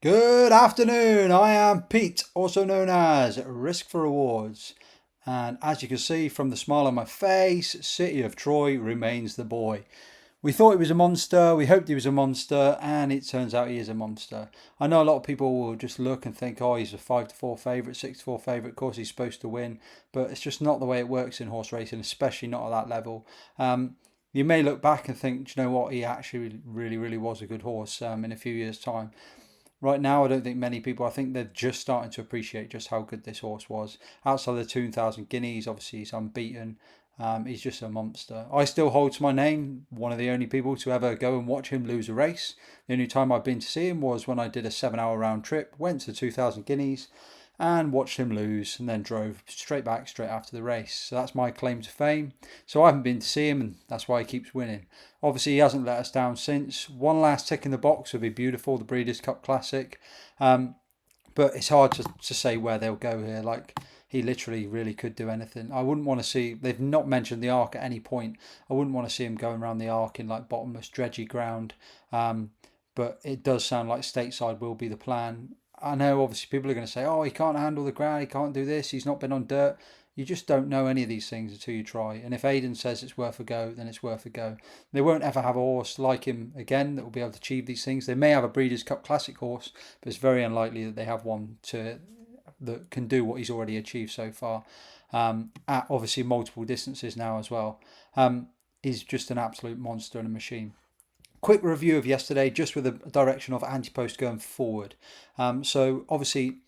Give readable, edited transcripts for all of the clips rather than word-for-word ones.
Good afternoon, I am Pete, also known as Risk for Rewards. And as you can see from the smile on my face, City of Troy remains the boy. We thought he was a monster, we hoped he was a monster, and it turns out he is a monster. I know a lot of people will just look and think, oh, he's a 5-4 favourite, 6-4 favourite, of course he's supposed to win, but it's just not the way it works in horse racing, especially not at that level. You may look back and think, do you know what, he actually really was a good horse in a few years' time. Right now, I don't think many people. I think they're just starting to appreciate just how good this horse was. Outside of the 2,000 guineas, obviously he's unbeaten. He's just a monster. I still hold to my name. One of the only people to ever go and watch him lose a race. The only time I've been to see him was when I did a 7 hour round trip. Went to 2,000 guineas and watched him lose, and then drove straight back straight after the race. So that's my claim to fame. So I haven't been to see him, and that's why he keeps winning. Obviously, he hasn't let us down since. One last tick in the box would be beautiful, the Breeders' Cup Classic. But it's hard to say where they'll go here. Like, he literally really could do anything. I wouldn't want to see, they've not mentioned the Arc at any point. I wouldn't want to see him going around the Arc in like bottomless, dredgy ground. But it does sound like stateside will be the plan. I know obviously people are going to say, oh, he can't handle the ground, he can't do this, he's not been on dirt. You just don't know any of these things until you try. And if Aidan says it's worth a go, then it's worth a go. They won't ever have a horse like him again that will be able to achieve these things. They may have a Breeders' Cup Classic horse, but it's very unlikely that they have one that can do what he's already achieved so far. At obviously multiple distances now as well. He's just an absolute monster and a machine. Quick review of yesterday, just with a direction of Antepost going forward. So obviously,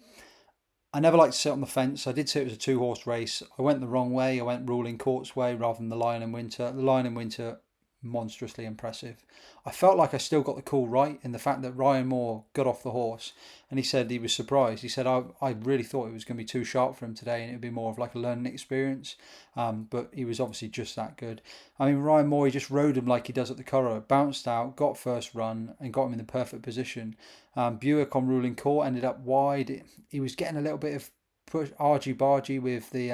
I never like to sit on the fence. I did say it was a two-horse race. I went the wrong way. I went Ruling Court's way rather than the Lion in Winter. The Lion in Winter, monstrously impressive. I felt like I still got the call right in the fact that Ryan Moore got off the horse and he said he was surprised. He said, I really thought it was going to be too sharp for him today and it would be more of like a learning experience. But he was obviously just that good. I mean, Ryan Moore, he just rode him like he does at the Curragh. Bounced out, got first run and got him in the perfect position. Buick on Ruling Court ended up wide. He was getting a little bit of push argy-bargy with the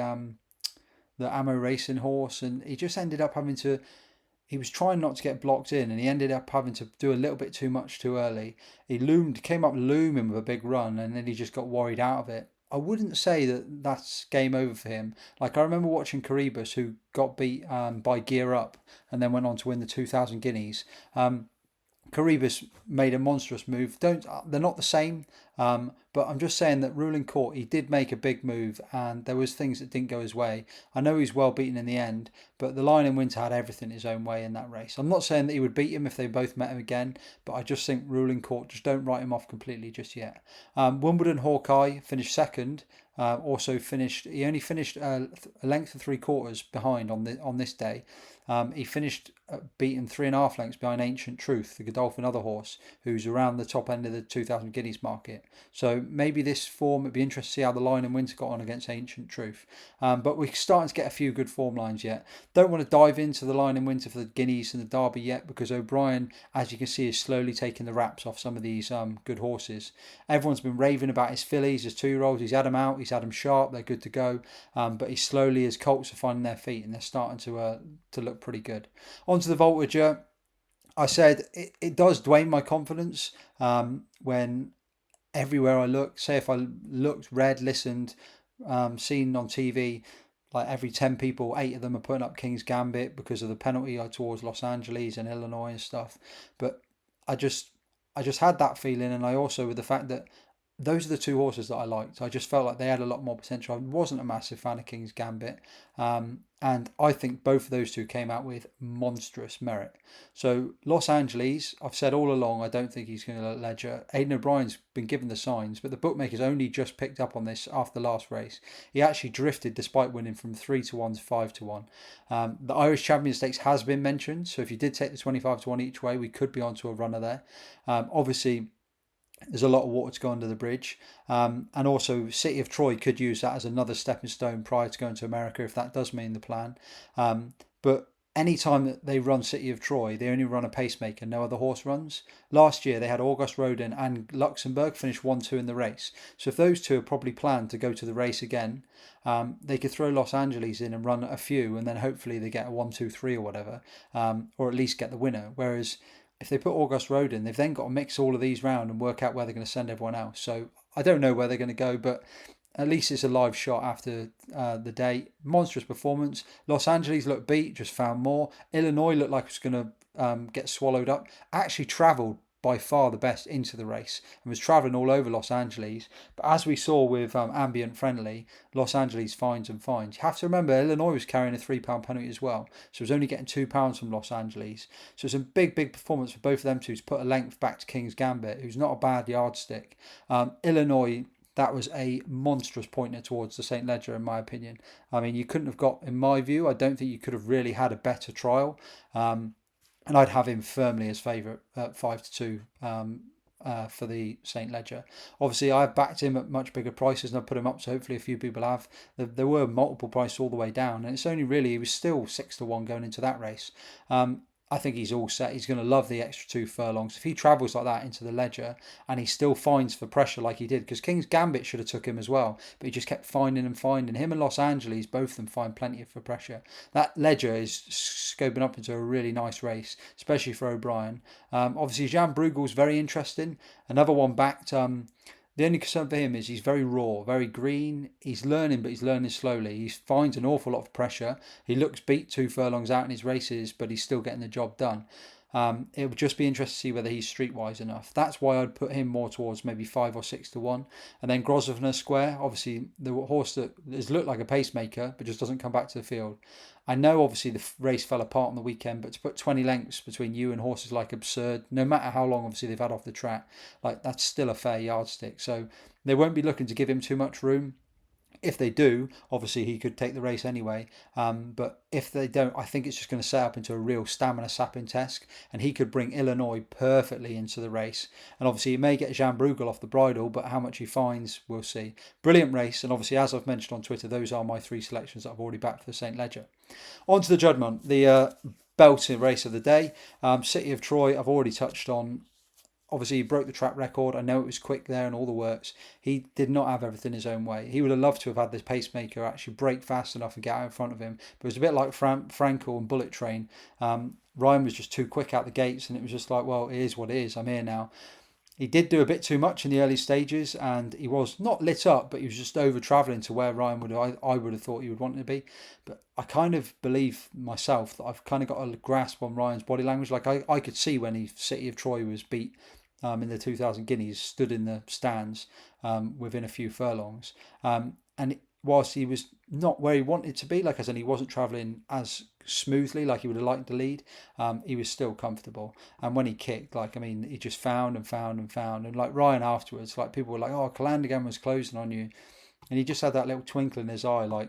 Ammo Racing horse and he just ended up having to he was trying not to get blocked in and he ended up having to do a little bit too much too early. He came up looming with a big run and then he just got worried out of it. I wouldn't say that that's game over for him. Like I remember watching Caribus who got beat by Gear Up and then went on to win the 2,000 guineas. Caribus made a monstrous move. They're not the same, but I'm just saying that Ruling Court, he did make a big move, and there was things that didn't go his way. I know he's well beaten in the end, but the Lion in Winter had everything his own way in that race. I'm not saying that he would beat him if they both met him again, but I just think Ruling Court, just don't write him off completely just yet. Wimbledon Hawkeye finished second. Also finished. He only finished a length of 3/4 behind on this day. He finished beaten 3.5 lengths behind Ancient Truth, the Godolphin other horse, who's around the top end of the 2,000 guineas market. So maybe this form, it'd be interesting to see how the Lion in Winter got on against Ancient Truth. But we're starting to get a few good form lines yet. Don't want to dive into the Lion in Winter for the Guineas and the Derby yet because O'Brien, as you can see, is slowly taking the wraps off some of these good horses. Everyone's been raving about his fillies, his 2-year-olds. He's had them out, he's had them sharp, they're good to go. But he's slowly, his colts are finding their feet and they're starting to look pretty good. Onto the Voltager. I said it does drain my confidence when everywhere I look, say if I looked, read, listened, seen on TV, like every 10 people, 8 of them are putting up King's Gambit because of the penalty towards Los Angeles and Illinois and stuff. But I just had that feeling, and I also with the fact that those are the two horses that I liked. I just felt like they had a lot more potential. I wasn't a massive fan of King's Gambit, and I think both of those two came out with monstrous merit. So Los Angeles, I've said all along, I don't think he's going to ledger. Aidan O'Brien's been given the signs, but the bookmakers only just picked up on this after the last race. He actually drifted despite winning from 3-1 to 5-1. The Irish Champion Stakes has been mentioned, so if you did take the 25-1 each way, we could be onto a runner there. Obviously, there's a lot of water to go under the bridge. And also, City of Troy could use that as another stepping stone prior to going to America, if that does mean the plan. But any time that they run City of Troy, they only run a pacemaker, no other horse runs. Last year, they had August Rodin and Luxembourg finish 1-2 in the race. So if those two are probably planned to go to the race again, they could throw Los Angeles in and run a few, and then hopefully they get a 1-2-3 or whatever, or at least get the winner. Whereas if they put August Road in, they've then got to mix all of these round and work out where they're going to send everyone else. So I don't know where they're going to go, but at least it's a live shot after the day. Monstrous performance. Los Angeles looked beat, just found more. Illinois looked like it was going to get swallowed up. Actually travelled by far the best into the race and was travelling all over Los Angeles. But as we saw with Ambient Friendly, Los Angeles finds and finds. You have to remember Illinois was carrying a £3 penalty as well, so it was only getting £2 from Los Angeles. So it's a big performance for both of them two to put a length back to King's Gambit, who's not a bad yardstick. Illinois, that was a monstrous pointer towards the St. Ledger, in my opinion. I mean, you couldn't have got, in my view, I don't think you could have really had a better trial. And I'd have him firmly as favourite at 5-2 for the St. Ledger. Obviously, I've backed him at much bigger prices and I've put him up, so hopefully a few people have. There were multiple prices all the way down, and it's only really, he was still 6-1 going into that race. I think he's all set. He's going to love the extra 2 furlongs. If he travels like that into the Ledger and he still finds for pressure like he did, because King's Gambit should have took him as well, but he just kept finding and finding. Him and Los Angeles, both of them find plenty for pressure. That Ledger is scoping up into a really nice race, especially for O'Brien. Obviously, Jean Brugel's very interesting. Another one backed. The only concern for him is he's very raw, very green. He's learning, but he's learning slowly. He finds an awful lot of pressure. He looks beat 2 furlongs out in his races, but he's still getting the job done. It would just be interesting to see whether he's streetwise enough. That's why I'd put him more towards maybe 5 or 6-1. And then Grosvenor Square, obviously the horse that has looked like a pacemaker, but just doesn't come back to the field. I know obviously the race fell apart on the weekend, but to put 20 lengths between you and horses like Absurd, no matter how long obviously they've had off the track, like that's still a fair yardstick. So they won't be looking to give him too much room. If they do, obviously he could take the race anyway. But if they don't, I think it's just going to set up into a real stamina sapping test, and he could bring Illinois perfectly into the race. And obviously he may get Jean Bruegel off the bridle, but how much he finds, we'll see. Brilliant race, and obviously as I've mentioned on Twitter, those are my 3 selections that I've already backed for the St. Ledger. On to the Juddmonte, the belting race of the day. City of Troy, I've already touched on. Obviously, he broke the track record. I know it was quick there and all the works. He did not have everything his own way. He would have loved to have had this pacemaker actually break fast enough and get out in front of him. But it was a bit like Frankel and Bullet Train. Ryan was just too quick out the gates, and it was just like, well, it is what it is. I'm here now. He did do a bit too much in the early stages, and he was not lit up, but he was just over travelling to where Ryan I would have thought he would want to be. But I kind of believe myself that I've kind of got a grasp on Ryan's body language. Like I could see when City of Troy was beat in the 2000 Guineas, stood in the stands within a few furlongs. And whilst he was not where he wanted to be, like I said, he wasn't travelling as smoothly like he would have liked to lead, he was still comfortable. And when he kicked, like, I mean, he just found. And like Ryan afterwards, like people were like, oh, Calandigan was closing on you. And he just had that little twinkle in his eye, like,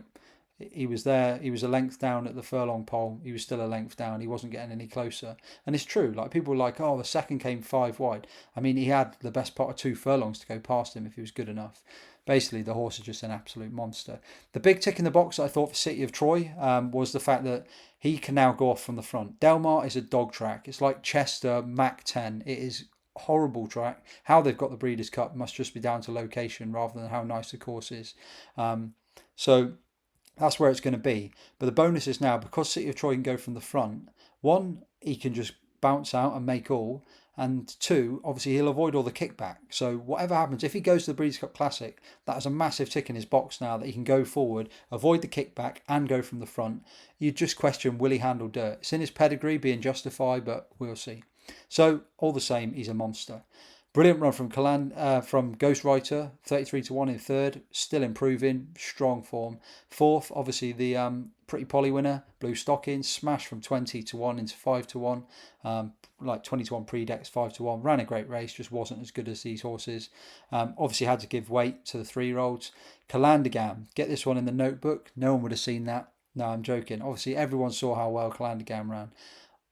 he was there, he was a length down at the furlong pole, he was still a length down, he wasn't getting any closer. And it's true, like people were like, oh, the second came 5 wide. I mean, he had the best part of 2 furlongs to go past him if he was good enough. Basically, the horse is just an absolute monster. The big tick in the box that I thought for City of Troy was the fact that he can now go off from the front. Delmar is a dog track. It's like Chester Mac 10. It is horrible track. How they've got the Breeders' Cup must just be down to location rather than how nice the course is. So that's where it's going to be. But the bonus is now, because City of Troy can go from the front, 1, he can just bounce out and make all, and 2, obviously he'll avoid all the kickback. So whatever happens, if he goes to the Breeders' Cup Classic, that is a massive tick in his box now, that he can go forward, avoid the kickback and go from the front. You just question, will he handle dirt? It's in his pedigree being justified, but we'll see. So all the same, he's a monster. Brilliant run from from Ghostwriter, 33-1 in third, still improving, strong form. Fourth, obviously the Pretty Polly winner, Blue Stocking, smashed from 20-1 into 5-1, like 20-1 pre-decks, 5-1. Ran a great race, just wasn't as good as these horses. Obviously had to give weight to the 3-year-olds. Calandigan, get this one in the notebook. No one would have seen that. No, I'm joking. Obviously everyone saw how well Calandigan ran.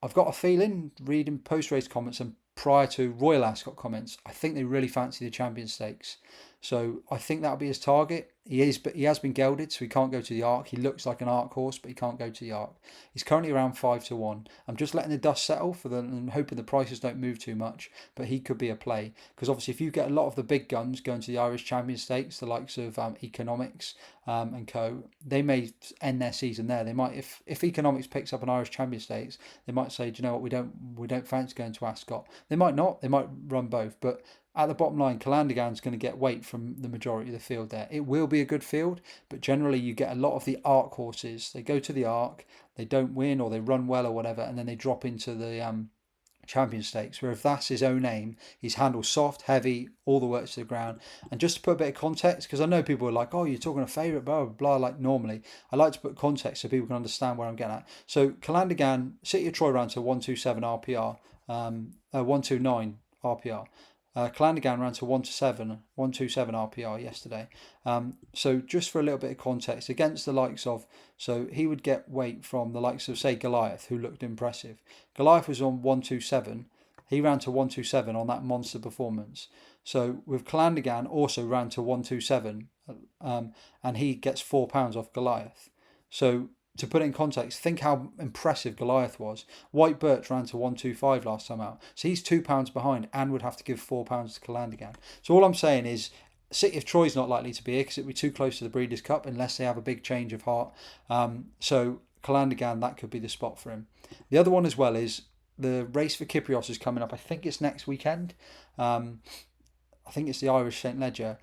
I've got a feeling, reading post-race comments and prior to Royal Ascot comments, I think they really fancy the Champion Stakes. So I think that'll be his target. But he has been gelded, so he can't go to the Arc. He looks like an Arc horse, but he can't go to the Arc. He's currently around 5-1. I'm just letting the dust settle for them and hoping the prices don't move too much. But he could be a play because obviously if you get a lot of the big guns going to the Irish Champion Stakes, the likes of Economics and co, they may end their season there. They might, if Economics picks up an Irish Champion Stakes, they might say, do you know what, we don't fancy going to Ascot. They might not. They might run both, but at the bottom line, Calandigan's going to get weight from the majority of the field there. It will be a good field, but generally you get a lot of the Arc horses. They go to the Arc, they don't win or they run well or whatever, and then they drop into the Champion Stakes, where if that's his own aim, he's handled soft, heavy, all the works to the ground. And just to put a bit of context, because I know people are like, oh, you're talking a favourite, blah, blah, blah, like normally. I like to put context so people can understand where I'm getting at. So Calandigan, City of Troy ran to 127 RPR, 129 RPR. Calandigan ran to 127 RPR yesterday. So just for a little bit of context, against the likes of, so he would get weight from the likes of, say, Goliath, who looked impressive. Goliath was on 127. He ran to 127 on that monster performance. So with Calandigan also ran to 127, and he gets £4 off Goliath. So to put it in context, think how impressive Goliath was. White Birch ran to 125 last time out. So he's £2 behind and would have to give £4 to Calandigan. So all I'm saying is City of Troy's not likely to be here because it'd be too close to the Breeders' Cup unless they have a big change of heart. So Calandigan, that could be the spot for him. The other one as well is the race for Kyprios is coming up. I think it's next weekend. I think it's the Irish St. Leger.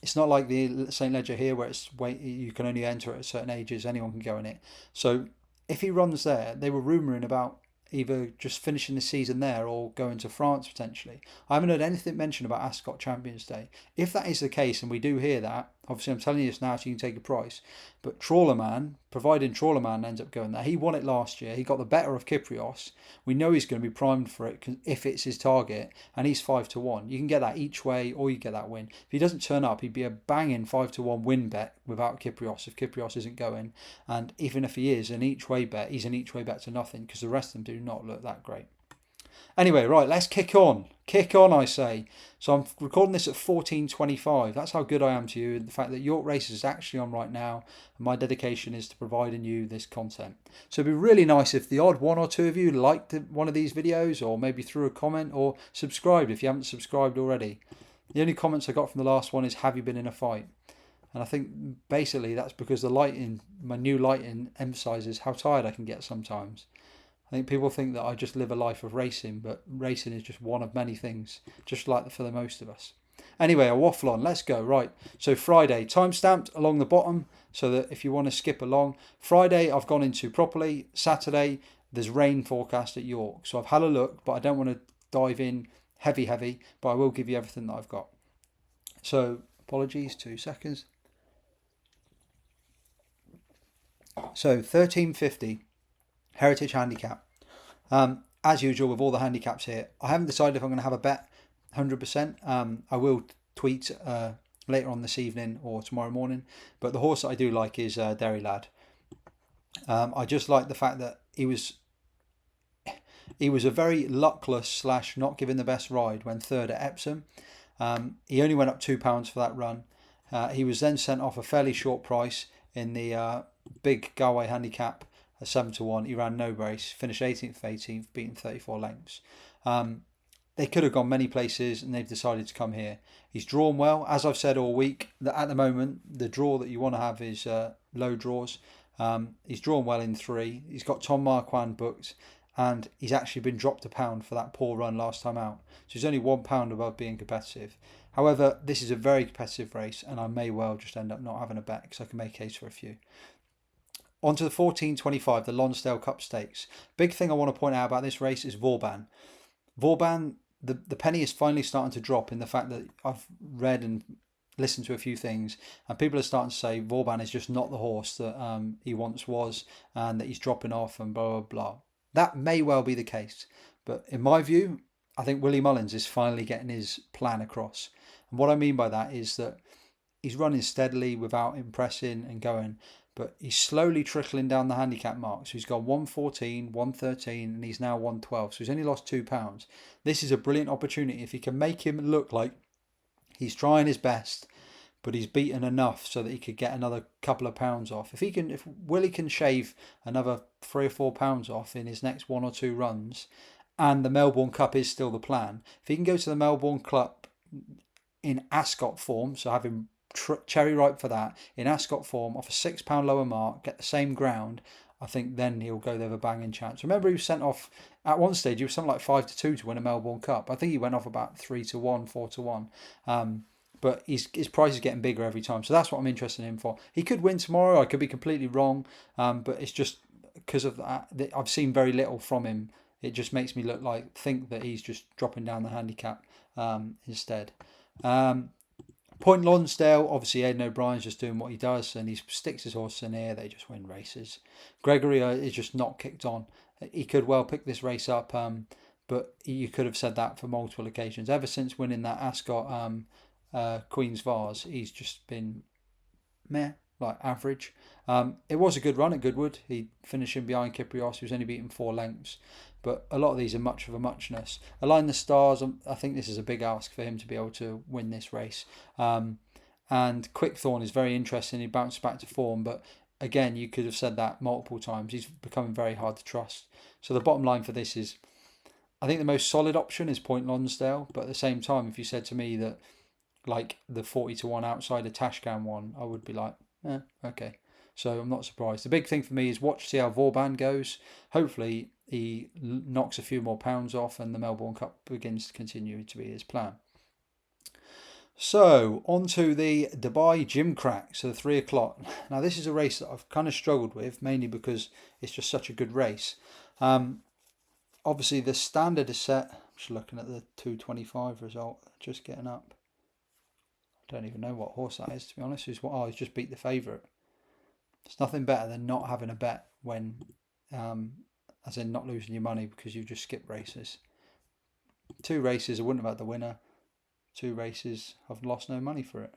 It's not like the St. Leger here where you can only enter at certain ages, anyone can go in it. So if he runs there, they were rumouring about either just finishing the season there or going to France potentially. I haven't heard anything mentioned about Ascot Champions Day. If that is the case, and we do hear that, obviously I'm telling you this now so you can take a price, but Trawlerman, providing Trawlerman ends up going there, he won it last year, he got the better of Kyprios, we know he's going to be primed for it if it's his target, and he's 5-1. You can get that each way or you get that win. If he doesn't turn up, he'd be a banging 5-1 win bet without Kyprios if Kyprios isn't going, and even if he is an each way bet, he's an each way bet to nothing because the rest of them do not look that great. Anyway, right, let's kick on. Kick on, I say. So I'm recording this at 14:25. That's how good I am to you. And the fact that York Races is actually on right now. And my dedication is to providing you this content. So it'd be really nice if the odd one or two of you liked one of these videos or maybe threw a comment or subscribed if you haven't subscribed already. The only comments I got from the last one is, have you been in a fight? And I think basically that's because my new lighting emphasises how tired I can get sometimes. I think people think that I just live a life of racing, but racing is just one of many things, just like for the most of us. Anyway, I waffle on. Let's go. Right. So Friday, time stamped along the bottom so that if you want to skip along. Friday, I've gone into properly. Saturday, there's rain forecast at York. So I've had a look, but I don't want to dive in heavy, but I will give you everything that I've got. So apologies, 2 seconds. So 1350. Heritage Handicap. As usual with all the handicaps here, I haven't decided if I'm going to have a bet 100%. I will tweet later on this evening or tomorrow morning, but the horse that I do like is Derry Lad. I just like the fact that he was a very luckless / not given the best ride when third at Epsom. He only went up £2 for that run. He was then sent off a fairly short price in the big Galway Handicap. 7-1, he ran no race, finished 18th, 18th, beaten 34 lengths. They could have gone many places and they've decided to come here. He's drawn well, as I've said all week, that at the moment the draw that you want to have is low draws. He's drawn well in 3. He's got Tom Marquand booked and he's actually been dropped £1 for that poor run last time out. So he's only £1 above being competitive. However, this is a very competitive race and I may well just end up not having a bet because I can make a case for a few. On to the 14:25, the Lonsdale Cup Stakes. Big thing I want to point out about this race is Vauban. Vauban, the penny is finally starting to drop in the fact that I've read and listened to a few things and people are starting to say Vauban is just not the horse that he once was and that he's dropping off and blah, blah, blah. That may well be the case. But in my view, I think Willie Mullins is finally getting his plan across. And what I mean by that is that he's running steadily without impressing and going, but he's slowly trickling down the handicap mark. So he's got 114, 113, and he's now 112. So he's only lost £2. This is a brilliant opportunity. If he can make him look like He's trying his best, but he's beaten enough so that he could get another couple of pounds off. If Willie can shave another £3 or £4 off in his next 1 or 2 runs, and the Melbourne Cup is still the plan, if he can go to the Melbourne Cup in Ascot form, so having cherry ripe for that, in Ascot form, off a £6 lower mark, get the same ground, I think then he'll go there with a banging chance. Remember, he was sent off at one stage. He was something like 5-2 to win a Melbourne Cup. I think he went off about 3-1, 4-1. But his price is getting bigger every time, so that's what I'm interested in him for. He could win tomorrow. I could be completely wrong, but it's just because of that. I've seen very little from him. It just makes me think that he's just dropping down the handicap instead. Point Lonsdale, obviously Aidan O'Brien's just doing what he does, and he sticks his horse in here, they just win races. Gregory is just not kicked on. He could well pick this race up, but you could have said that for multiple occasions. Ever since winning that Ascot Queen's Vase, he's just been meh, like average. It was a good run at Goodwood. He finishing behind Kyprios, he was only beaten 4 lengths. But a lot of these are much of a muchness. Align the Stars, I think this is a big ask for him to be able to win this race. And Quickthorn is very interesting. He bounced back to form, but again, you could have said that multiple times. He's becoming very hard to trust. So the bottom line for this is, I think the most solid option is Point Lonsdale. But at the same time, if you said to me that like the 40-1 outsider Tashcan one, I would be like, okay. So I'm not surprised. The big thing for me is see how Vauban goes. Hopefully he knocks a few more pounds off and the Melbourne Cup begins to continue to be his plan. So on to the Dubai Gimcrack, so the 3 o'clock. Now this is a race that I've kind of struggled with, mainly because it's just such a good race. Obviously the standard is set. I'm just looking at the 225 result, just getting up. I don't even know what horse that is, to be honest. He's just beat the favourite. It's nothing better than not having a bet when, as in not losing your money because you just skipped races. 2 races, I wouldn't have had the winner. 2 races, I've lost no money for it.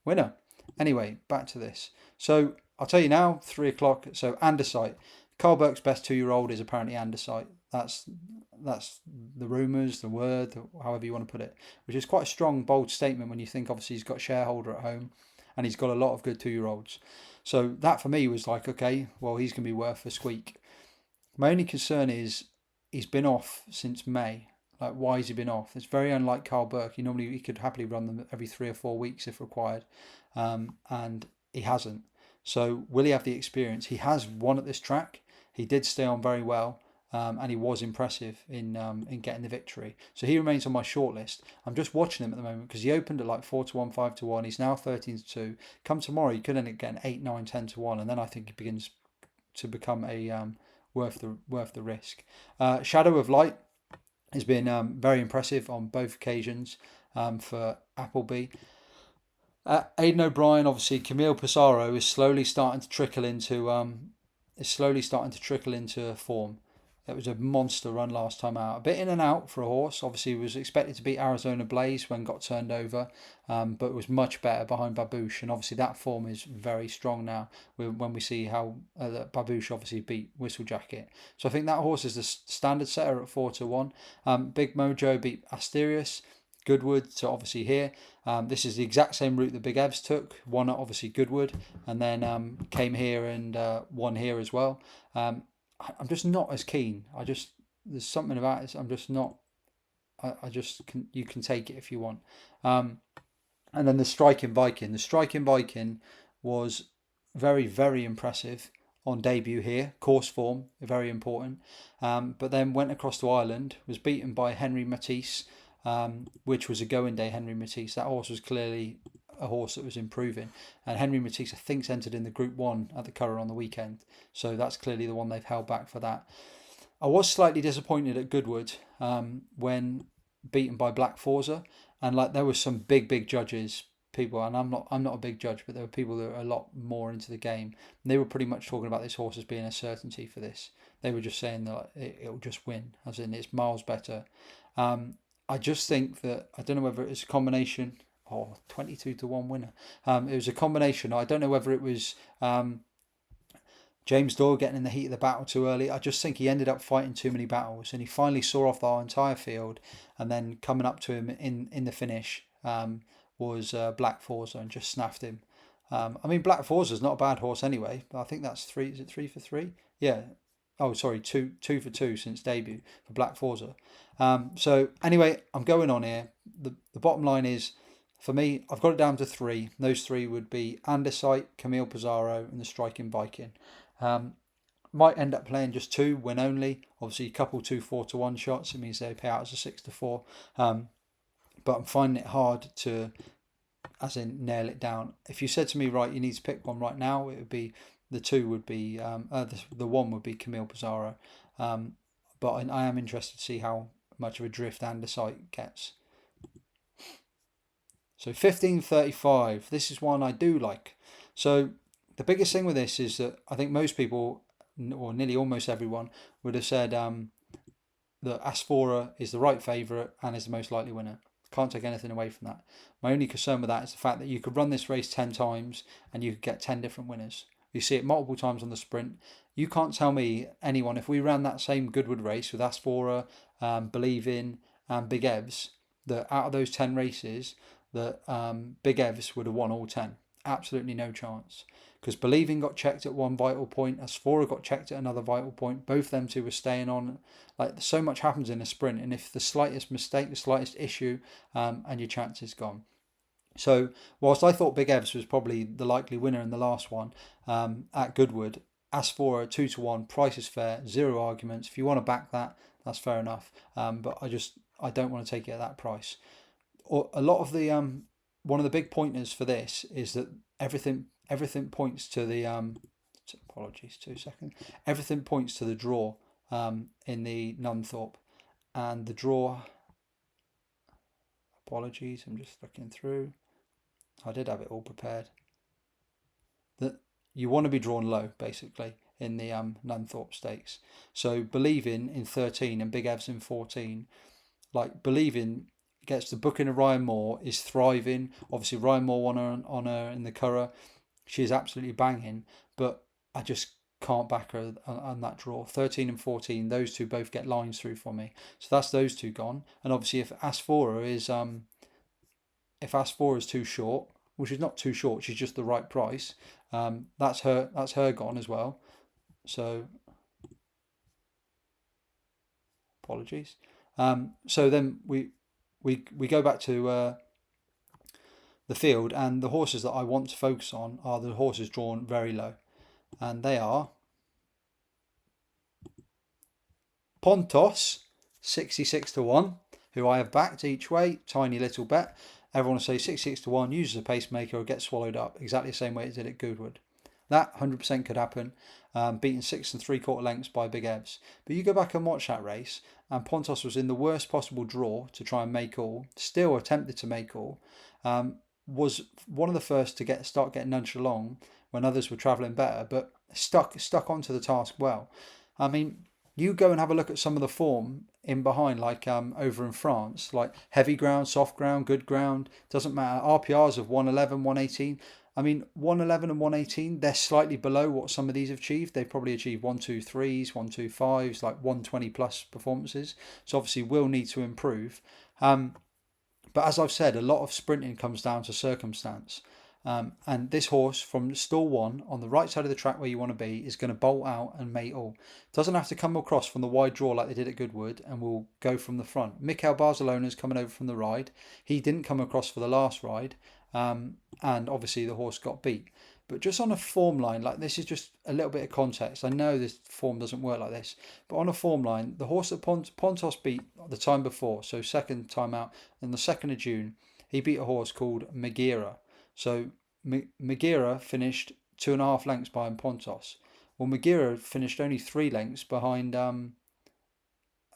Winner. Anyway, back to this. So I'll tell you now, 3 o'clock. So Andesite. Carl Burke's best 2-year-old is apparently Andesite. That's the rumours, the word, however you want to put it, which is quite a strong, bold statement when you think obviously he's got a shareholder at home and he's got a lot of good 2-year-olds. So that for me was like, okay, well, he's going to be worth a squeak. My only concern is he's been off since May. Like, why has he been off? It's very unlike Carl Burke. He could happily run them every 3 or 4 weeks if required, and he hasn't. So will he have the experience? He has won at this track. He did stay on very well, and he was impressive in getting the victory. So he remains on my shortlist. I'm just watching him at the moment because he opened at like 4-1, 5-1. He's now 13-2. Come tomorrow, he could end up getting 8, 9, 10-1, and then I think he begins to become a worth the risk. Shadow of Light has been very impressive on both occasions for Appleby. Aidan O'Brien, obviously, Camille Pissarro is slowly starting to trickle into form. It was a monster run last time out. A bit in and out for a horse. Obviously, he was expected to beat Arizona Blaze when got turned over, but was much better behind Babouche. And obviously, that form is very strong now when we see how Babouche obviously beat Whistle Jacket. So I think that horse is the standard setter at 4-1. Big Mojo beat Asterius. Goodwood to obviously here. This is the exact same route that Big Evs took. Won at obviously Goodwood and then came here and won here as well. I'm just not as keen. There's something about it. I'm just not. You can take it if you want. And then the Striking Viking. The Striking Viking was very, very impressive on debut here. Course form, very important. But then went across to Ireland, was beaten by Henry Matisse, which was a going day Henry Matisse. That horse was clearly a horse that was improving, and Henry Matisse I think's entered in the Group 1 at the Curragh on the weekend, so that's clearly the one they've held back for that. I was slightly disappointed at Goodwood when beaten by Black Forza, and like there were some big judges, people, and I'm not a big judge, but there were people that are a lot more into the game, and they were pretty much talking about this horse as being a certainty for this. They were just saying that it'll just win, as in it's miles better. I just think that, I don't know whether it's a combination, 22-1 winner. It was a combination. I don't know whether it was James Doyle getting in the heat of the battle too early. I just think he ended up fighting too many battles, and he finally saw off the entire field, and then coming up to him in the finish was Black Forza and just snaffed him. I mean, Black Forza's not a bad horse anyway. But I think that's three. Is it 3 for 3? Yeah. Oh, sorry, two for two since debut for Black Forza. So anyway, I'm going on here. The bottom line is, for me, I've got it down to three. Those three would be Andesite, Camille Pizarro, and the Striking Viking. Might end up playing just two, win only. Obviously, a couple 2 4-1 shots. It means they pay out as a 6-4. But I'm finding it hard to, as in, nail it down. If you said to me, right, you need to pick one right now, it would be the two would be the one would be Camille Pizarro. But I am interested to see how much of a drift Andesite gets. So 1535. This is one I do like. So the biggest thing with this is that I think most people, or nearly almost everyone, would have said that Asphora is the right favourite and is the most likely winner. Can't take anything away from that. My only concern with that is the fact that you could run this race 10 times and you could get 10 different winners. You see it multiple times on the sprint. You can't tell me anyone, if we ran that same Goodwood race with Asphora, Believe In and Big Evs, that out of those 10 races, that Big Evs would have won all 10. Absolutely no chance. Because Believing got checked at one vital point, Asphora got checked at another vital point. Both them two were staying on. Like, so much happens in a sprint, and if the slightest mistake, the slightest issue, and your chance is gone. So whilst I thought Big Evs was probably the likely winner in the last one at Goodwood, Asphora 2-1, price is fair, zero arguments. If you want to back that, that's fair enough. But I don't want to take it at that price. A lot of the one of the big pointers for this is that everything points to the apologies, 2 seconds. Everything points to the draw in the Nunthorpe, and the draw. Apologies, I'm just looking through. I did have it all prepared. That you want to be drawn low, basically, in the Nunthorpe Stakes. So Believing in 13 and Big Evs in 14. Like, Believing gets the booking of Ryan Moore, is thriving. Obviously, Ryan Moore won on her in the Curragh. She is absolutely banging, but I just can't back her on that draw. 13 and 14, those two both get lines through for me. So that's those two gone. And obviously, if Asphora is too short, which is not too short, she's just the right price. That's her gone as well. So apologies. So then we go back to the field, and the horses that I want to focus on are the horses drawn very low, and they are Pontos 66-1, who I have backed each way, tiny little bet. Everyone will say 66-1, uses a pacemaker or gets swallowed up, exactly the same way it did at Goodwood. That 100% could happen, beaten 6 3/4 lengths by Big Evs. But you go back and watch that race, and Pontos was in the worst possible draw to try and make all, still attempted to make all, was one of the first to start getting nudged along when others were travelling better, but stuck onto the task well. I mean, you go and have a look at some of the form in behind, like over in France, like heavy ground, soft ground, good ground, doesn't matter. RPRs of 111, 118. I mean, 111 and 118, they're slightly below what some of these have achieved. They've probably achieved 123s, 125s, like 120 plus performances. So obviously will need to improve. But as I've said, a lot of sprinting comes down to circumstance. And this horse from stall 1 on the right side of the track where you want to be is going to bolt out and mate all. Doesn't have to come across from the wide draw like they did at Goodwood, and will go from the front. Mikel Barcelona's coming over from the ride. He didn't come across for the last ride, and obviously the horse got beat. But just on a form line, like, this is just a little bit of context. I know this form doesn't work like this, but on a form line, the horse that Pontos beat the time before, so second time out, on the 2nd of June, he beat a horse called Magira. So Magira finished 2.5 lengths behind Pontos. Well, Magira finished only 3 lengths behind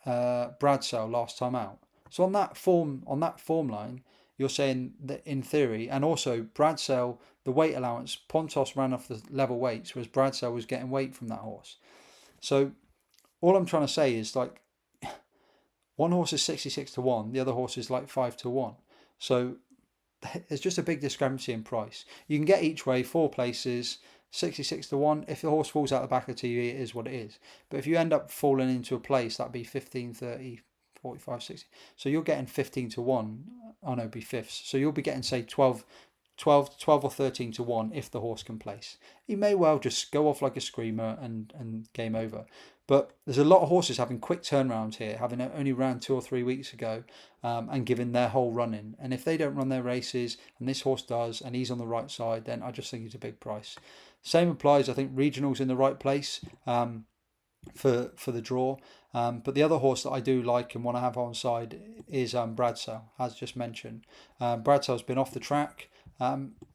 Bradsell last time out. So on that form line, you're saying that in theory, and also Bradsell, the weight allowance, Pontos ran off the level weights, whereas Bradsell was getting weight from that horse. So all I'm trying to say is, like, one horse is 66-1, the other horse is like 5-1. So there's just a big discrepancy in price. You can get each way 4 places 66 to 1. If the horse falls out the back of the TV, it is what it is. But if you end up falling into a place, that'd be 15, 30, 45, 60. So you're getting 15 to 1. Oh no, it'd be fifths. So you'll be getting, say, 12 or 13 to 1 if the horse can place. He may well just go off like a screamer and game over. But there's a lot of horses having quick turnarounds here, having only ran 2 or 3 weeks ago, and giving their whole run in. And if they don't run their races, and this horse does, and he's on the right side, then I just think he's a big price. Same applies, I think Regional's in the right place for the draw. But the other horse that I do like and want to have on side is Bradsell, as just mentioned. Bradsell's been off the track.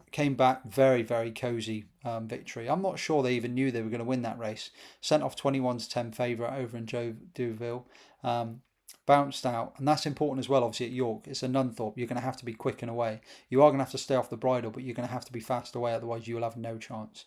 Came back very, very cosy victory. I'm not sure they even knew they were going to win that race. Sent off 21 to 10 favourite over in Joe Deauville. Bounced out, and that's important as well. Obviously at York, it's a Nunthorpe. You're going to have to be quick and away. You are going to have to stay off the bridle, but you're going to have to be fast away, otherwise you will have no chance.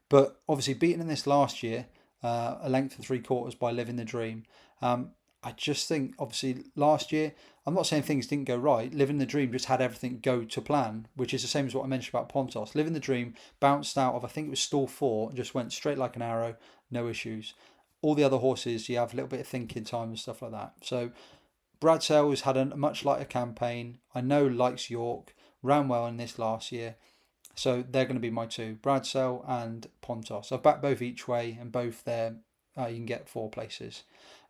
But obviously beaten in this last year, a length of 3/4 by Living the Dream. I just think, obviously, last year, I'm not saying things didn't go right. Living the Dream just had everything go to plan, which is the same as what I mentioned about Pontos. Living the Dream bounced out of, I think it was stall 4, and just went straight like an arrow, no issues. All the other horses, you have a little bit of thinking time and stuff like that. So Bradsell has had a much lighter campaign. I know likes York, ran well in this last year. So they're going to be my two, Bradsell and Pontos. I've backed both each way, and both there you can get 4 places.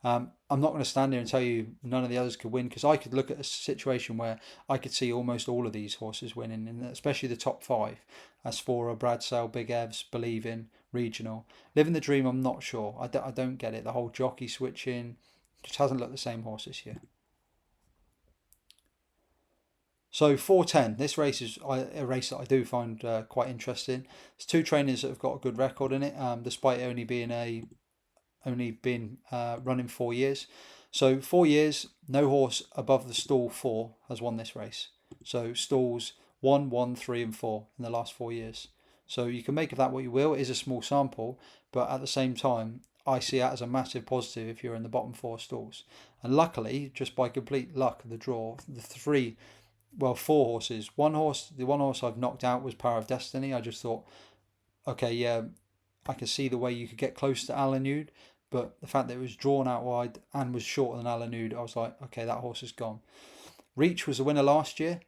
I'm not going to stand here and tell you none of the others could win, because I could look at a situation where I could see almost all of these horses winning, and especially the top 5. As for Bradsell, Big Evs, Believe In, Regional. Living the Dream, I'm not sure. I don't get it. The whole jockey switching just hasn't looked the same horse this year. So 410, this race is a race that I do find quite interesting. There's 2 trainers that have got a good record in it, despite only being running 4 years. So 4 years, no horse above the stall 4 has won this race. So stalls 1, 1, 3 and 4 in the last 4 years. So you can make of that what you will. It is a small sample, but at the same time, I see that as a massive positive if you're in the bottom 4 stalls. And luckily, just by complete luck of the draw, the 4 horses. The one horse I've knocked out was Power of Destiny. I just thought, okay, yeah, I can see the way you could get close to Alanude, but the fact that it was drawn out wide and was shorter than Alanude, I was like, okay, that horse is gone. Reach was the winner last year.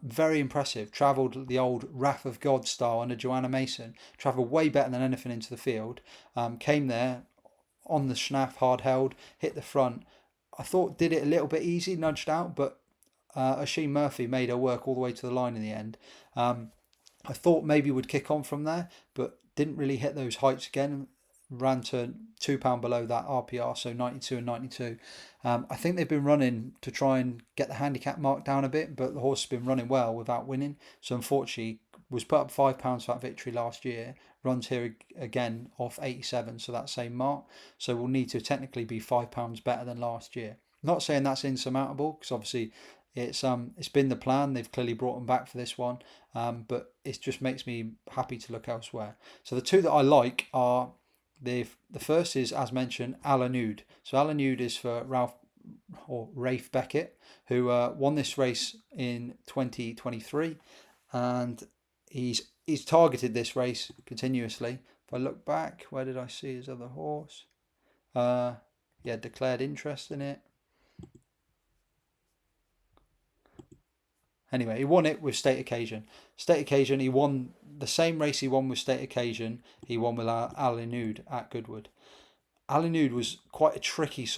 Very impressive. Travelled the old Wrath of God style under Joanna Mason. Travelled way better than anything into the field. Came there on the schnaff, hard held, hit the front. I thought did it a little bit easy, nudged out, but Oisin Murphy made her work all the way to the line in the end. I thought maybe would kick on from there, but didn't really hit those heights again. Ran to £2 below that RPR, so 92 and 92. I think they've been running to try and get the handicap mark down a bit, but the horse has been running well without winning. So unfortunately, was put up £5 for that victory last year. Runs here again off 87, so that same mark. So we'll need to technically be £5 better than last year. Not saying that's insurmountable, because obviously it's been the plan. They've clearly brought them back for this one, but it just makes me happy to look elsewhere. So the 2 that I like are the first is, as mentioned, Alanude. So Alanude is for Rafe Beckett, who won this race in 2023, and he's targeted this race continuously. If I look back, where did I see his other horse? Declared interest in it. Anyway, he won it with State Occasion. State Occasion, he won the same race he won with State Occasion, he won with Alanude at Goodwood. Alanude was quite a tricky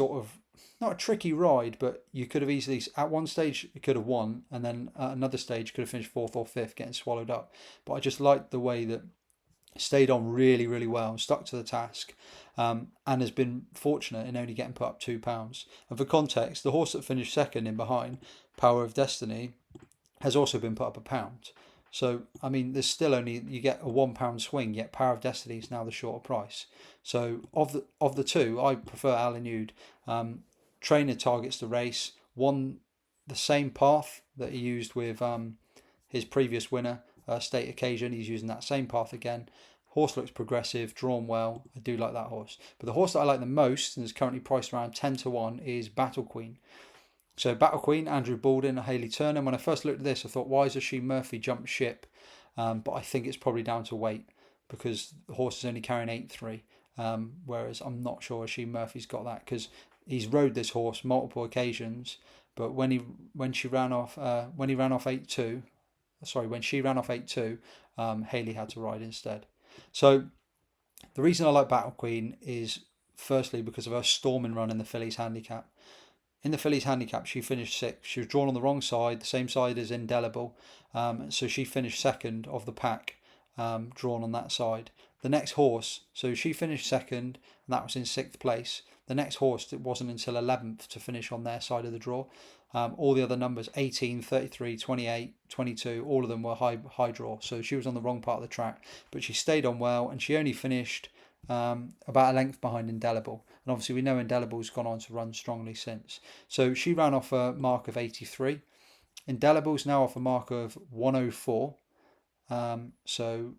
not a tricky ride, but you could have easily, at one stage, you could have won, and then at another stage, could have finished 4th or 5th, getting swallowed up. But I just liked the way that stayed on really, really well, stuck to the task, and has been fortunate in only getting put up £2. And for context, the horse that finished second in behind, Power of Destiny, has also been put up £1. So, I mean, there's still only, you get a £1 swing, yet Power of Destiny is now the shorter price. So, of the 2, I prefer Alanude. Trainer targets the race, won the same path that he used with his previous winner, State Occasion. He's using that same path again. Horse looks progressive, drawn well. I do like that horse. But the horse that I like the most, and is currently priced around 10 to 1, is Battle Queen. So Battle Queen, Andrew Baldwin, Hayley Turner. When I first looked at this, I thought, why has Oisin Murphy jumped ship but I think it's probably down to weight because the horse is only carrying 8.3. Whereas I'm not sure Oisin Murphy's got that because he's rode this horse multiple occasions. But when she ran off 8.2, when she ran off 8.2, Haley had to ride instead. So the reason I like Battle Queen is firstly because of her storming run in the Fillies Handicap. In the Fillies Handicap, she finished sixth. She was drawn on the wrong side, the same side as Indelible. So she finished second of the pack, drawn on that side. The next horse, so she finished second, and that was in sixth place. The next horse, it wasn't until 11th to finish on their side of the draw. All the other numbers, 18, 33, 28, 22, all of them were high draw. So she was on the wrong part of the track, but she stayed on well, and she only finished about a length behind Indelible. And obviously we know Indelible's gone on to run strongly since. So she ran off a mark of 83. Indelible's now off a mark of 104. So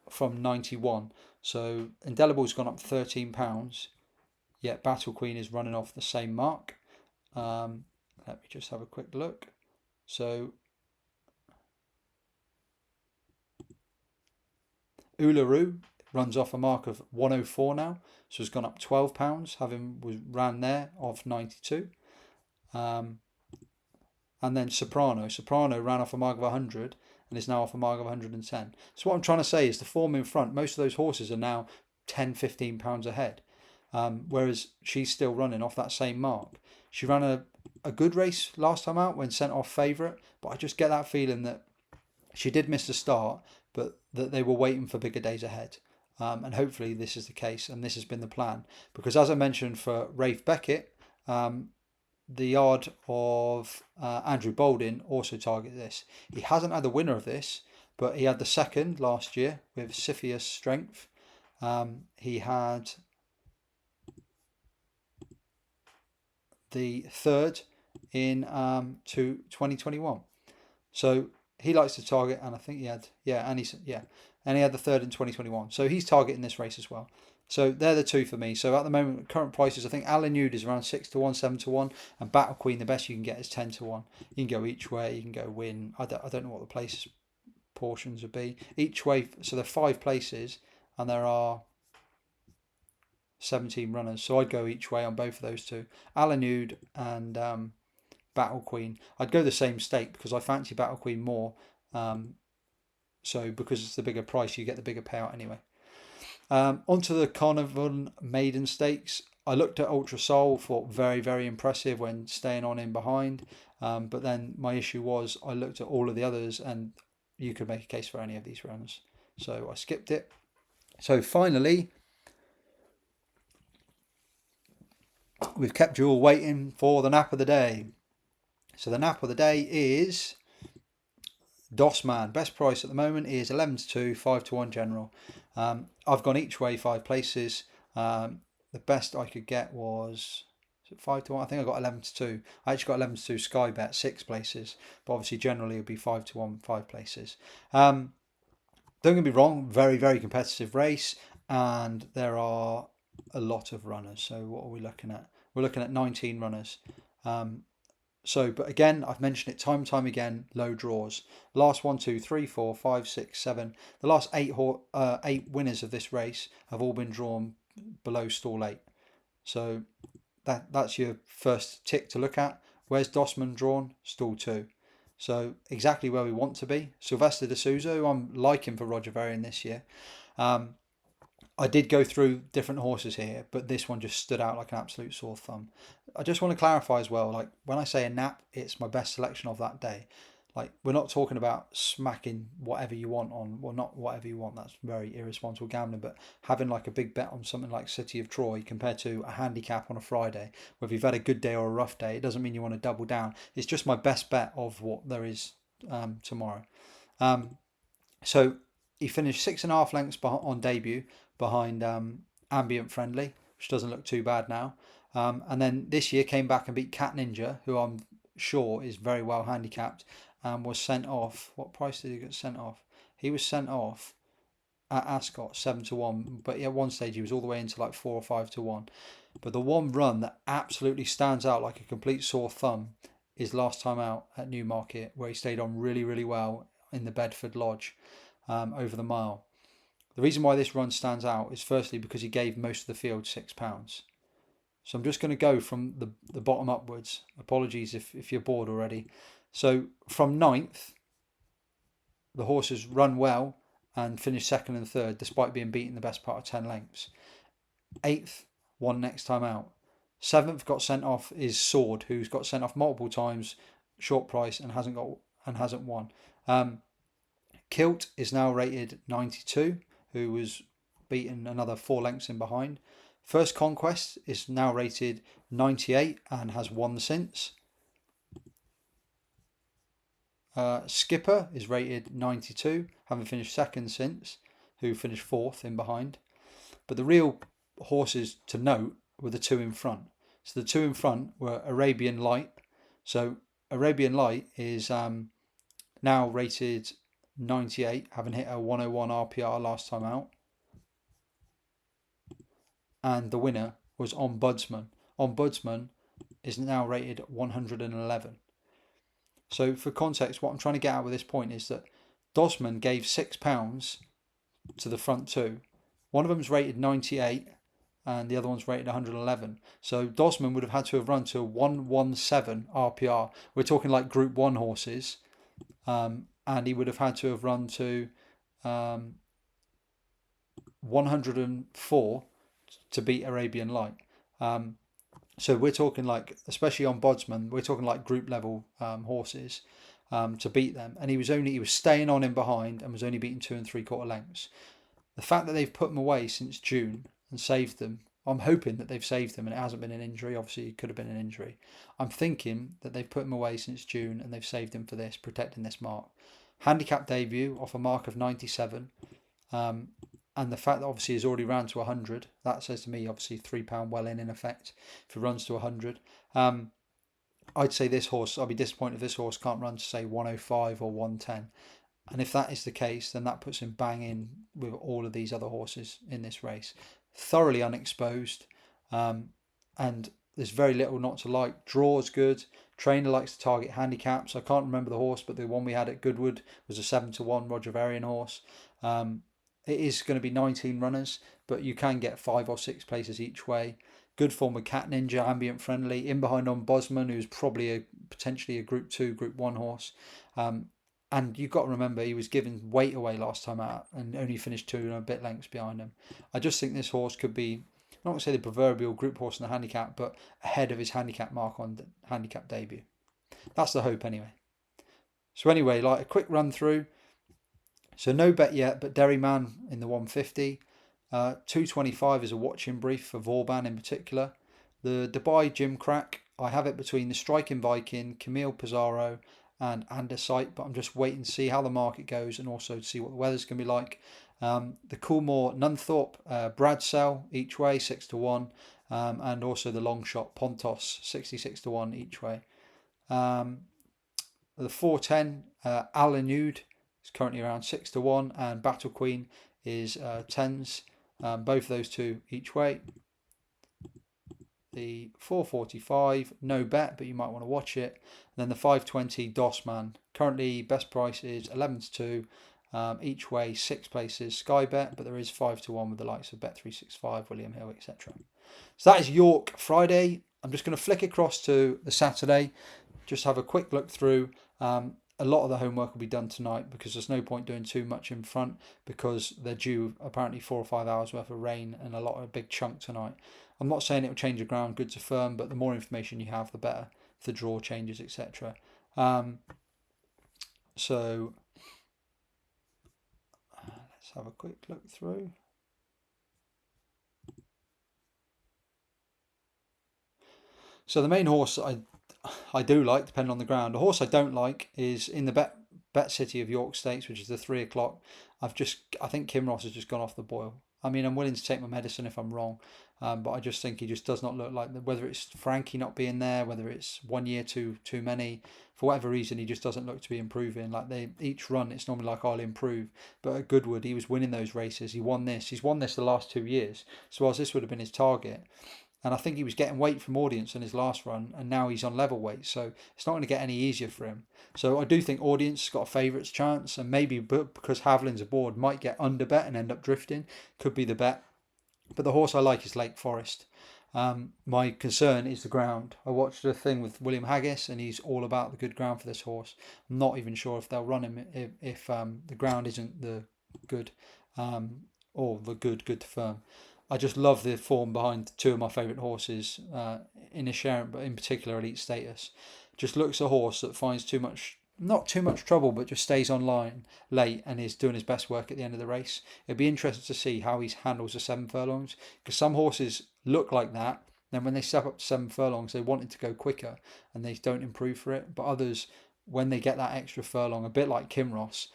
from 91. So Indelible's gone up £13. Yet Battle Queen is running off the same mark. Let me just have a quick look. So Uluru runs off a mark of 104 now, so it's gone up £12, having ran there of 92. And then Soprano ran off a mark of 100 and is now off a mark of 110. So what I'm trying to say is the form in front, most of those horses are now 10, 15 pounds ahead, whereas she's still running off that same mark. She ran a good race last time out when sent off favourite, but I just get that feeling that she did miss the start, but that they were waiting for bigger days ahead. And hopefully this is the case, and this has been the plan. Because as I mentioned for Rafe Beckett, the yard of Andrew Baldwin also targeted this. He hasn't had the winner of this, but he had the second last year with Cepheus Strength. He had the third in 2021. So he likes to target, and I think he had and he had the third in 2021. So he's targeting this race as well. So they're the two for me. So at the moment, current prices, I think Alan Nude is around 6 to 1, 7 to 1, and Battle Queen, the best you can get is 10 to 1. You can go each way, you can go win. I don't know what the place portions would be each way. So there are 5 places, and there are 17 runners. So I'd go each way on both of those two, Alan Nude and Battle Queen. I'd go the same stake because I fancy Battle Queen more. So because it's the bigger price, you get the bigger payout anyway. Onto the Carnarvon Maiden Stakes. I looked at Ultra Soul, thought very, very impressive when staying on in behind. But then my issue was I looked at all of the others and you could make a case for any of these runs. So I skipped it. So finally, we've kept you all waiting for the nap of the day. So the nap of the day is Dossman. Best price at the moment is 11 to 2, 5 to 1 general. I've gone each way 5 places. The best I could get was 5 to 1. I think I got 11 to 2. I actually got 11 to 2 Sky Bet 6 places, but obviously generally it would be 5 to 1 5 places. Don't get me wrong, very, very competitive race, and there are a lot of runners. So what are we looking at? We're looking at 19 runners. But again, I've mentioned it time and time again, low draws. Last 1, 2, 3, 4, 5, 6, 7. The last 8 winners of this race have all been drawn below stall 8. So that's your first tick to look at. Where's Dossman drawn? Stall 2. So exactly where we want to be. Sylvester de Souza, who I'm liking for Roger Varian this year. I did go through different horses here, but this one just stood out like an absolute sore thumb. I just want to clarify as well, like when I say a nap, it's my best selection of that day. Like we're not talking about smacking whatever you want on, well not whatever you want, that's very irresponsible gambling, but having like a big bet on something like City of Troy compared to a handicap on a Friday, whether you've had a good day or a rough day, it doesn't mean you want to double down. It's just my best bet of what there is tomorrow. So he finished 6.5 lengths on debut behind Ambient Friendly, which doesn't look too bad now. And then this year came back and beat Cat Ninja, who I'm sure is very well handicapped, and was sent off. What price did he get sent off? He was sent off at Ascot 7 to 1, but at one stage he was all the way into like 4 or 5 to 1. But the one run that absolutely stands out like a complete sore thumb is last time out at Newmarket, where he stayed on really, really well. in the Bedford Lodge over the mile. The reason why this run stands out is firstly because he gave most of the field £6. So I'm just going to go from the bottom upwards. Apologies if you're bored already. So from 9th, the horses run well and finished second and third despite being beaten the best part of 10 lengths. 8th won next time out. 7th got sent off is Sword, who's got sent off multiple times, short price, and hasn't won. Kilt is now rated 92, who was beaten another 4 lengths in behind. First Conquest is now rated 98 and has won since. Skipper is rated 92, having finished second since, who finished 4th in behind. But the real horses to note were the 2 in front. So the 2 in front were Arabian Light. So Arabian Light is now rated 98, having hit a 101 RPR last time out. And the winner was Ombudsman. Ombudsman is now rated 111. So for context, what I'm trying to get out with this point is that Dosman gave £6 to the front 2. One of them's rated 98 and the other one's rated 111. So Dosman would have had to have run to a 117 RPR. We're talking like Group 1 horses. And he would have had to have run to 104 to beat Arabian Light. So we're talking like, especially on Bodsman, we're talking like group level horses to beat them. And he was staying on in behind and was only beating 2 3/4 lengths. The fact that they've put him away since June and saved them, I'm hoping that they've saved him and it hasn't been an injury. Obviously, it could have been an injury. I'm thinking that they've put him away since June and they've saved him for this, protecting this mark. Handicap debut off a mark of 97. And the fact that obviously he's already ran to 100, that says to me obviously £3 well in effect if it runs to 100. I'd say this horse, I'll be disappointed if this horse can't run to say 105 or 110. And if that is the case, then that puts him bang in with all of these other horses in this race. Thoroughly unexposed, and there's very little not to like. Draw's good. Trainer likes to target handicaps. I can't remember the horse, but the one we had at Goodwood was a 7-1 Roger Varian horse. It is going to be 19 runners, but you can get 5 or 6 places each way. Good form with Cat Ninja, ambient friendly. In behind on Bosman, who's probably potentially a Group 2, Group 1 horse. And you've got to remember, he was giving weight away last time out and only finished 2 and a bit lengths behind him. I just think this horse could be, I'm not going to say the proverbial group horse in the handicap, but ahead of his handicap mark on the handicap debut. That's the hope anyway. So anyway, like a quick run through. So no bet yet, but Derryman in the 150. 225 is a watching brief for Vauban in particular. The Dubai Gimcrack, I have it between the Striking Viking, Camille Pizarro and Andesite, but I'm just waiting to see how the market goes and also to see what the weather's going to be like. The Coolmore Nunthorpe Bradsell each way 6-1, and also the long shot Pontos 66-1 each way. The 410 Alanude is currently around 6-1, and Battle Queen is 10s, both of those two each way. The 445, no bet, but you might want to watch it. And then the 520 Dossman, currently best price is 11-2, each way 6 places. Sky bet, but there is 5-1 with the likes of Bet365, William Hill, etc. So that is York Friday. I'm just going to flick across to the Saturday, just have a quick look through. A lot of the homework will be done tonight because there's no point doing too much in front because they're due apparently 4 or 5 hours worth of rain and a big chunk tonight. I'm not saying it will change the ground good to firm, but the more information you have, the better if the draw changes, etc. So let's have a quick look through. So the main horse I do like, depending on the ground. The horse I don't like is in the Bet City of York Stakes, which is the 3 o'clock. I think Kinross has just gone off the boil. I mean, I'm willing to take my medicine if I'm wrong, but I just think he just does not look like, whether it's Frankie not being there, whether it's 1 year too many, for whatever reason, he just doesn't look to be improving. Like each run, it's normally like, I'll improve. But at Goodwood, he was winning those races. He's won this the last 2 years. So whilst this would have been his target, And I think he was getting weight from Audience in his last run, and now he's on level weight, so it's not going to get any easier for him. So I do think Audience has got a favourites chance, and maybe because Haviland's aboard, might get under bet and end up drifting. Could be the bet. But the horse I like is Lake Forest. My concern is the ground. I watched a thing with William Haggis, and he's all about the good ground for this horse. I'm not even sure if they'll run him if the ground isn't the good, or the good to firm. I just love the form behind two of my favourite horses, Inisherin, but in particular Elite Status. Just looks a horse that finds not too much trouble, but just stays online late and is doing his best work at the end of the race. It'd be interesting to see how he handles the 7 furlongs, because some horses look like that. Then when they step up to 7 furlongs, they want it to go quicker and they don't improve for it. But others, when they get that extra furlong, a bit like Kinross,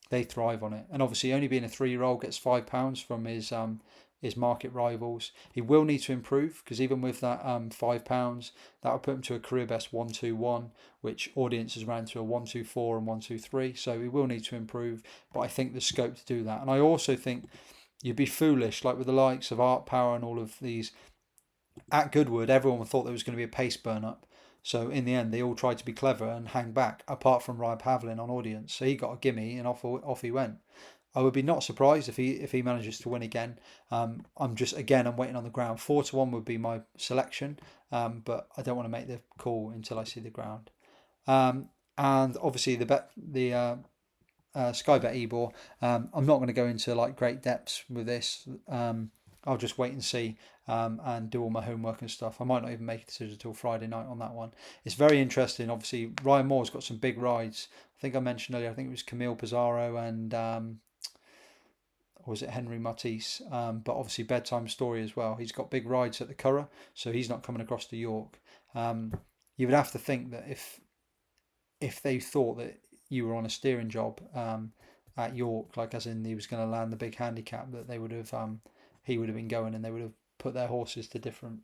they thrive on it. And obviously, only being a 3-year-old, gets £5 from his market rivals. He will need to improve, because even with that £5, that would put him to a career best 121, which Audiences ran to a 124 and 123. So he will need to improve, but I think there's scope to do that. And I also think you'd be foolish, like with the likes of Art Power and all of these. At Goodwood, everyone thought there was going to be a pace burn up. So in the end, they all tried to be clever and hang back, apart from Ryan Pavlin on Audience. So he got a gimme and off he went. I would be not surprised if he manages to win again. I'm waiting on the ground. 4-1 would be my selection, but I don't want to make the call until I see the ground. And obviously the Sky Bet Ebor. I'm not going to go into like great depths with this. I'll just wait and see, and do all my homework and stuff. I might not even make a decision until Friday night on that one. It's very interesting. Obviously, Ryan Moore's got some big rides. I think I mentioned earlier, I think it was Camille Pizarro and or was it Henry Matisse? But obviously Bedtime Story as well. He's got big rides at the Curragh, so he's not coming across to York. You would have to think that if they thought that you were on a steering job at York, like as in he was going to land the big handicap, that they would have he would have been going, and they would have put their horses to different.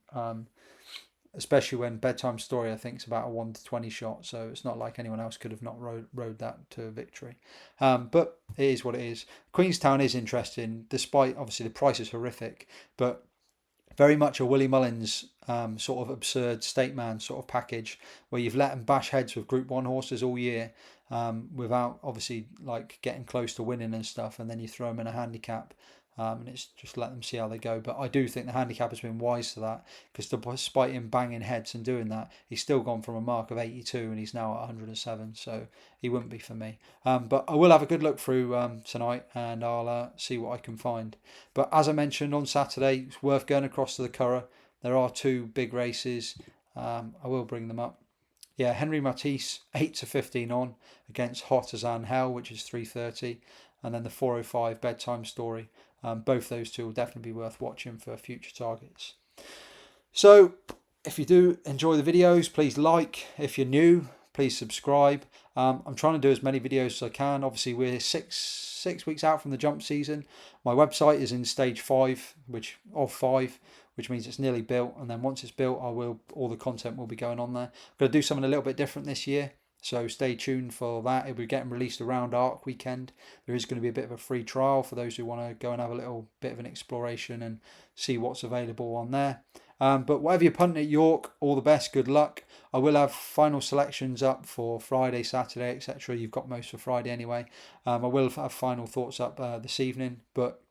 Especially when Bedtime Story, I think, is about a 1-20 shot, so it's not like anyone else could have not rode that to victory. But it is what it is. Queenstown is interesting, despite obviously the price is horrific, but very much a Willie Mullins sort of absurd state man sort of package, where you've let them bash heads with Group 1 horses all year, without obviously like getting close to winning and stuff, and then you throw them in a handicap. And it's just let them see how they go. But I do think the handicap has been wise to that, because despite him banging heads and doing that, he's still gone from a mark of 82 and he's now at 107. So he wouldn't be for me. But I will have a good look through tonight, and I'll see what I can find. But as I mentioned, on Saturday, it's worth going across to the Curragh. There are 2 big races. I will bring them up. Yeah, Henry Matisse, 8-15 on against Hot as An Hell, which is 3:30. And then the 4:05 Bedtime Story. Both those 2 will definitely be worth watching for future targets. So if you do enjoy the videos, please like. If you're new, please subscribe. I'm trying to do as many videos as I can. Obviously, we're six weeks out from the jump season. My website is in stage 5, which means it's nearly built. And then once it's built, all the content will be going on there. I'm going to do something a little bit different this year, so stay tuned for that. It'll be getting released around ARC weekend. There is going to be a bit of a free trial for those who want to go and have a little bit of an exploration and see what's available on there. But whatever you're punting at York, all the best, good luck. I will have final selections up for Friday, Saturday, etc. You've got most for Friday anyway. I will have final thoughts up this evening, but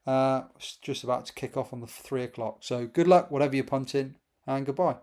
it's just about to kick off on the 3 o'clock. So good luck, whatever you're punting, and goodbye.